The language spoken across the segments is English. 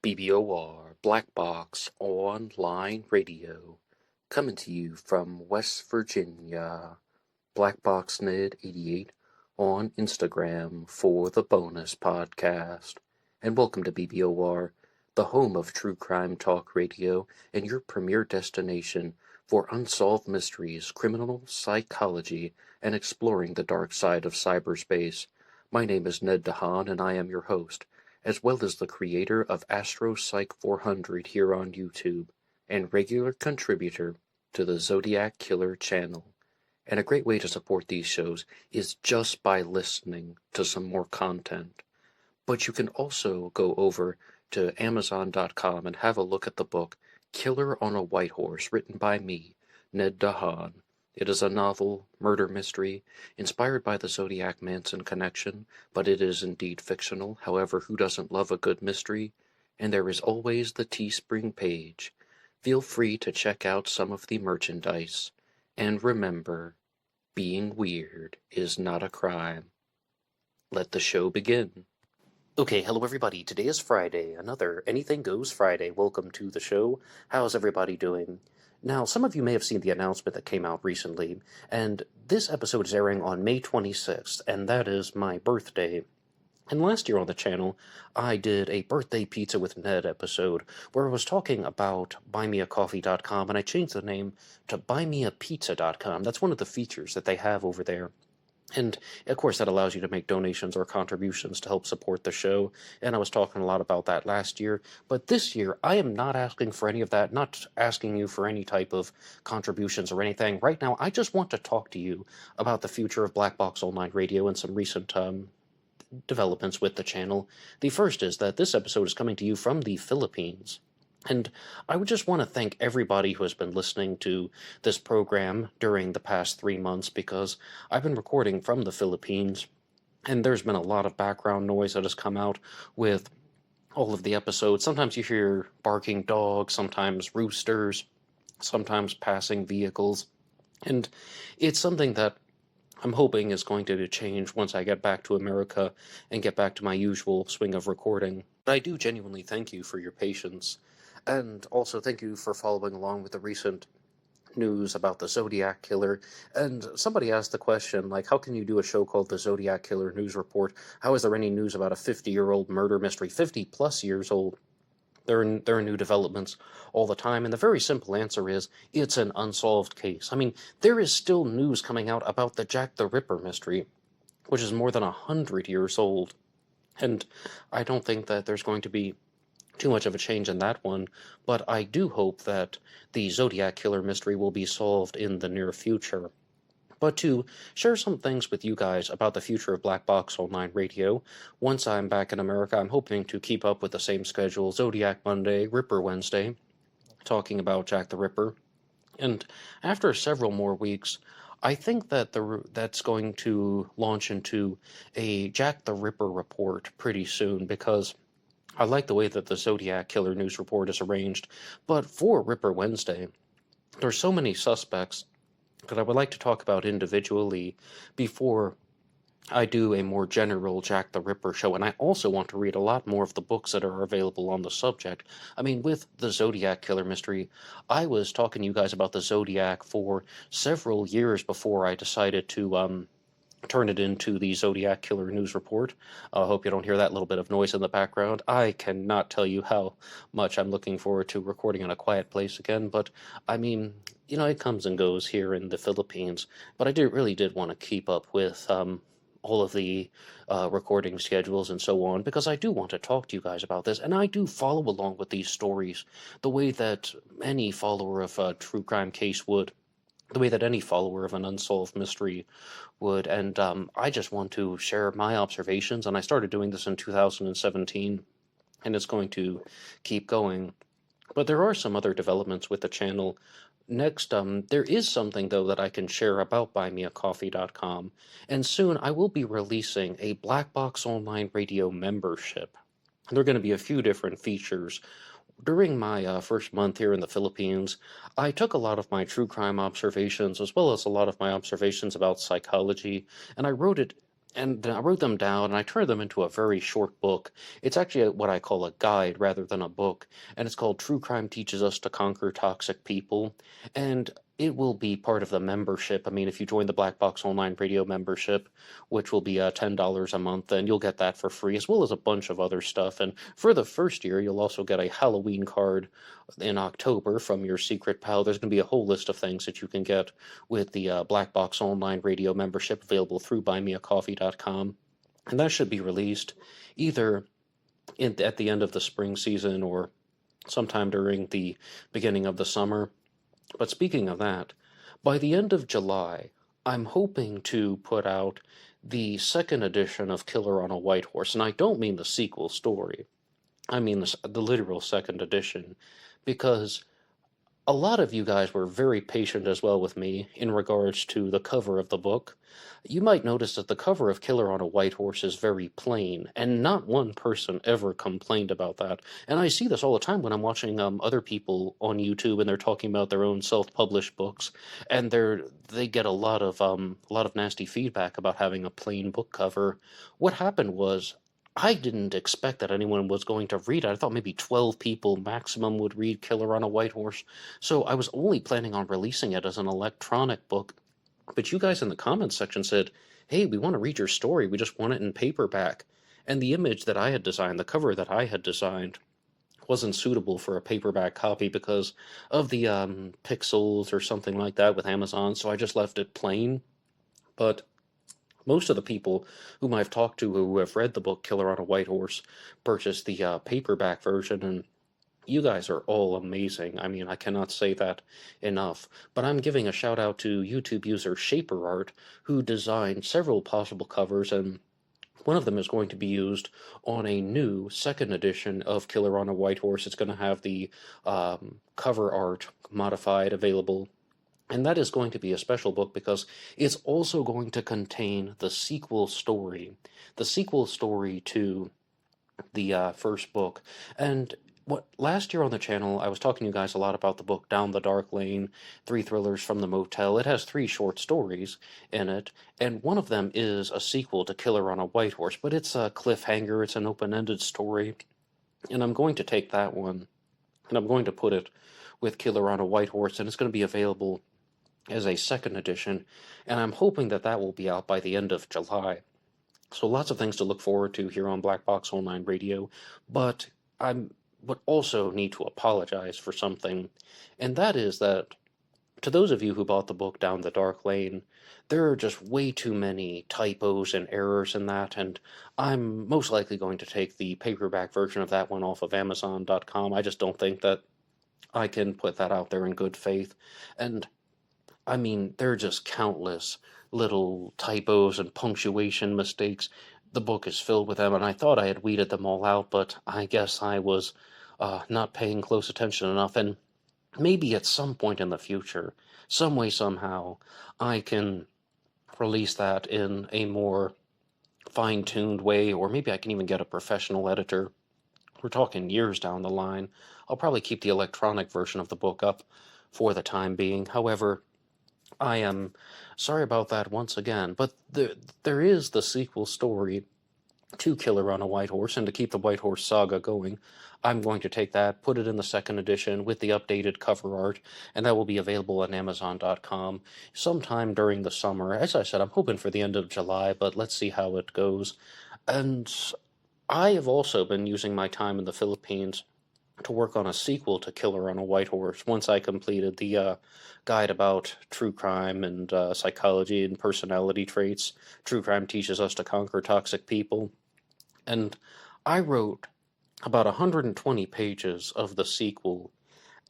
BBOR Black Box Online Radio, coming to you from West Virginia. BlackBoxNid88 on Instagram for the bonus podcast. And welcome to BBOR, the home of true crime talk radio and your premier destination for unsolved mysteries, criminal psychology, and exploring the dark side of cyberspace. My name is Ned DeHaan, and I am your host, as well as the creator of AstroPsych 400 here on YouTube, and regular contributor to the Zodiac Killer channel. And a great way to support these shows is just by listening to some more content. But you can also go over to Amazon.com and have a look at the book Killer on a White Horse, written by me, Ned DeHaan. It is a novel, murder mystery, inspired by the Zodiac Manson connection, but it is indeed fictional. However, who doesn't love a good mystery? And there is always the TeeSpring page. Feel free to check out some of the merchandise. And remember, being weird is not a crime. Let the show begin. Okay, hello everybody. Today is Friday, another Anything Goes Friday. Welcome to the show. How's everybody doing? Now, some of you may have seen the announcement that came out recently, and this episode is airing on May 26th, and that is my birthday. And last year on the channel, I did a Birthday Pizza with Ned episode, where I was talking about BuyMeACoffee.com, and I changed the name to BuyMeAPizza.com. That's one of the features that they have over there. And, of course, that allows you to make donations or contributions to help support the show, and I was talking a lot about that last year. But this year, I am not asking for any of that, not asking you for any type of contributions or anything. Right now, I just want to talk to you about the future of Black Box Online Radio and some recent developments with the channel. The first is that this episode is coming to you from the Philippines. And I would just want to thank everybody who has been listening to this program during the past 3 months, because I've been recording from the Philippines, and there's been a lot of background noise that has come out with all of the episodes. Sometimes you hear barking dogs, sometimes roosters, sometimes passing vehicles, and it's something that I'm hoping is going to change once I get back to America and get back to my usual swing of recording. But I do genuinely thank you for your patience. And also thank you for following along with the recent news about the Zodiac Killer. And somebody asked the question, like, how can you do a show called the Zodiac Killer News Report? How is there any news about a 50-year-old murder mystery, 50-plus years old? There are new developments all the time, and the very simple answer is, it's an unsolved case. I mean, there is still news coming out about the Jack the Ripper mystery, which is more than 100 years old. And I don't think that there's going to be too much of a change in that one, but I do hope that the Zodiac Killer mystery will be solved in the near future. But to share some things with you guys about the future of Black Box Online Radio, once I'm back in America, I'm hoping to keep up with the same schedule: Zodiac Monday, Ripper Wednesday, talking about Jack the Ripper. And after several more weeks, I think that that's going to launch into a Jack the Ripper report pretty soon, because I like the way that the Zodiac Killer News Report is arranged. But for Ripper Wednesday, there's so many suspects that I would like to talk about individually before I do a more general Jack the Ripper show. And I also want to read a lot more of the books that are available on the subject. I mean, with the Zodiac Killer mystery, I was talking to you guys about the Zodiac for several years before I decided to turn it into the Zodiac Killer News Report. I hope you don't hear that little bit of noise in the background. I cannot tell you how much I'm looking forward to recording in a quiet place again, but I mean, you know, it comes and goes here in the Philippines, but I really did want to keep up with all of the recording schedules and so on, because I do want to talk to you guys about this, and I do follow along with these stories the way that any follower of a true crime case would, the way that any follower of an unsolved mystery would. And I just want to share my observations, and I started doing this in 2017, and it's going to keep going. But there are some other developments with the channel. Next, there is something, though, that I can share about BuyMeACoffee.com, and soon I will be releasing a Black Box Online Radio membership. There are going to be a few different features. During my first month here in the Philippines, I took a lot of my true crime observations, as well as a lot of my observations about psychology, and I wrote it And I wrote them down and I turned them into a very short book. It's actually what I call a guide rather than a book, and it's called True Crime Teaches Us to Conquer Toxic People. And it will be part of the membership. I mean, if you join the Black Box Online Radio membership, which will be $10 a month, then you'll get that for free, as well as a bunch of other stuff. And for the first year, you'll also get a Halloween card in October from your secret pal. There's going to be a whole list of things that you can get with the Black Box Online Radio membership available through BuyMeACoffee.com. And that should be released either at the end of the spring season or sometime during the beginning of the summer. But speaking of that, by the end of July, I'm hoping to put out the second edition of Killer on a White Horse. And I don't mean the sequel story, I mean the literal second edition, because a lot of you guys were very patient as well with me in regards to the cover of the book. You might notice that the cover of Killer on a White Horse is very plain, and not one person ever complained about that. And I see this all the time when I'm watching other people on YouTube and they're talking about their own self-published books, and they get a lot of nasty feedback about having a plain book cover. What happened was I didn't expect that anyone was going to read it. I thought maybe 12 people maximum would read Killer on a White Horse. So I was only planning on releasing it as an electronic book. But you guys in the comments section said, hey, we want to read your story. We just want it in paperback. And the image that I had designed, the cover that I had designed, wasn't suitable for a paperback copy because of the pixels or something like that with Amazon. So I just left it plain. But most of the people whom I've talked to who have read the book Killer on a White Horse purchased the paperback version, and you guys are all amazing. I mean, I cannot say that enough. But I'm giving a shout out to YouTube user Shaper Art, who designed several possible covers, and one of them is going to be used on a new second edition of Killer on a White Horse. It's going to have the cover art modified available, and that is going to be a special book because it's also going to contain the sequel story to the first book. And what last year on the channel, I was talking to you guys a lot about the book Down the Dark Lane, 3 Thrillers from the Motel. It has 3 short stories in it, and one of them is a sequel to Killer on a White Horse, but it's a cliffhanger, it's an open-ended story, and I'm going to take that one, and I'm going to put it with Killer on a White Horse, and it's going to be available as a second edition, and I'm hoping that that will be out by the end of July. So lots of things to look forward to here on Black Box Online Radio, but I would also need to apologize for something, and that is that to those of you who bought the book Down the Dark Lane, there are just way too many typos and errors in that, and I'm most likely going to take the paperback version of that one off of Amazon.com. I just don't think that I can put that out there in good faith, and I mean, there are just countless little typos and punctuation mistakes. The book is filled with them, and I thought I had weeded them all out, but I guess I was not paying close attention enough, and maybe at some point in the future, some way, somehow, I can release that in a more fine-tuned way, or maybe I can even get a professional editor. We're talking years down the line. I'll probably keep the electronic version of the book up for the time being. However, I am sorry about that once again, but there is the sequel story to Killer on a White Horse, and to keep the White Horse saga going, I'm going to take that, put it in the second edition with the updated cover art, and that will be available on Amazon.com sometime during the summer. As I said, I'm hoping for the end of July, but let's see how it goes. And I have also been using my time in the Philippines to work on a sequel to Killer on a White Horse once I completed the guide about true crime and psychology and personality traits. True Crime Teaches Us to Conquer Toxic People. And I wrote about 120 pages of the sequel,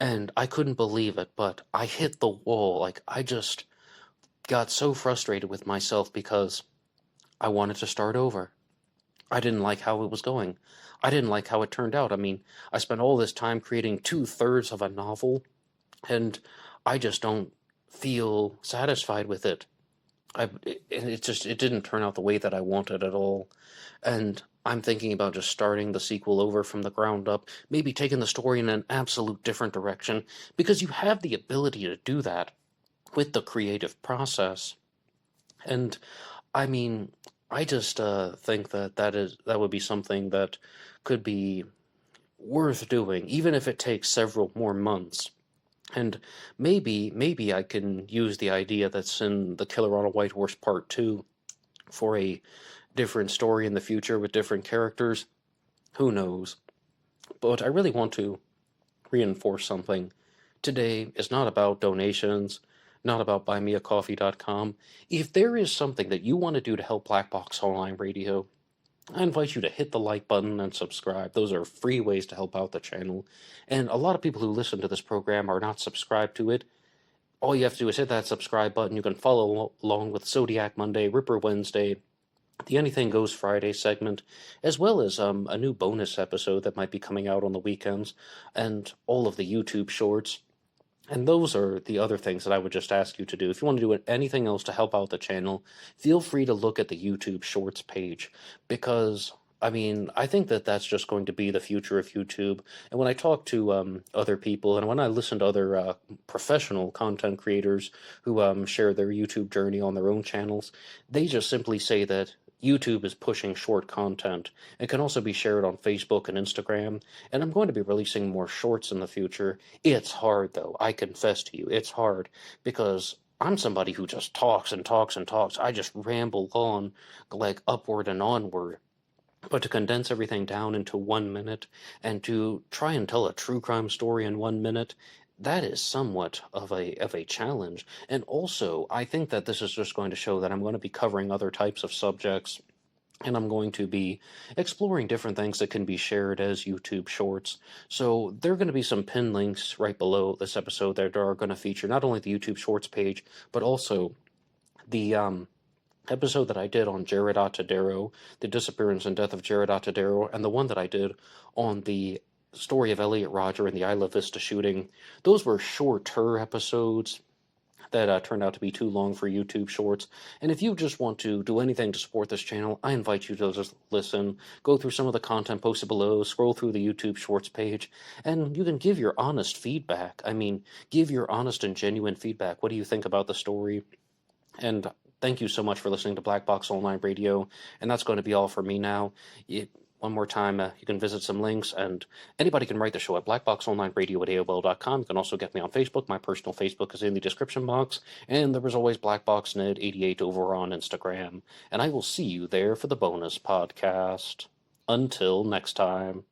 and I couldn't believe it, but I hit the wall. Like, I just got so frustrated with myself because I wanted to start over. I didn't like how it was going. I didn't like how it turned out. I mean, I spent all this time creating 2/3 of a novel, and I just don't feel satisfied with it. It didn't turn out the way that I wanted at all. And I'm thinking about just starting the sequel over from the ground up, maybe taking the story in an absolute different direction, because you have the ability to do that with the creative process. And I mean, I just think that would be something that could be worth doing, even if it takes several more months. And maybe I can use the idea that's in The Killer on a White Horse Part 2 for a different story in the future with different characters. Who knows? But I really want to reinforce something. Today is not about donations, not about BuyMeACoffee.com. If there is something that you want to do to help Black Box Online Radio, I invite you to hit the like button and subscribe. Those are free ways to help out the channel. And a lot of people who listen to this program are not subscribed to it. All you have to do is hit that subscribe button. You can follow along with Zodiac Monday, Ripper Wednesday, the Anything Goes Friday segment, as well as a new bonus episode that might be coming out on the weekends, and all of the YouTube shorts. And those are the other things that I would just ask you to do. If you want to do anything else to help out the channel, feel free to look at the YouTube Shorts page, because, I mean, I think that that's just going to be the future of YouTube. And when I talk to other people, and when I listen to other professional content creators who share their YouTube journey on their own channels, they just simply say that YouTube is pushing short content. It can also be shared on Facebook and Instagram, and I'm going to be releasing more shorts in the future. It's hard, though. I confess to you, it's hard, because I'm somebody who just talks and talks and talks. I just ramble on, like, upward and onward. But to condense everything down into 1 minute, and to try and tell a true crime story in 1 minute, that is somewhat of a challenge. And also, I think that this is just going to show that I'm going to be covering other types of subjects, and I'm going to be exploring different things that can be shared as YouTube shorts. So there are going to be some pinned links right below this episode that are going to feature not only the YouTube shorts page, but also the episode that I did on Jared Atadero, the disappearance and death of Jared Atadero, and the one that I did on the story of Elliot Rodger and the Isla Vista shooting. Those were shorter episodes that turned out to be too long for YouTube shorts. And if you just want to do anything to support this channel, I invite you to just listen, go through some of the content posted below, scroll through the YouTube shorts page, and you can give your honest feedback. I mean, give your honest and genuine feedback. What do you think about the story? And thank you so much for listening to Black Box Online Radio. And that's going to be all for me now. One more time, you can visit some links, and anybody can write the show at blackboxonlineradio@aol.com. You can also get me on Facebook. My personal Facebook is in the description box. And there was always BlackBoxNet88 over on Instagram. And I will see you there for the bonus podcast. Until next time.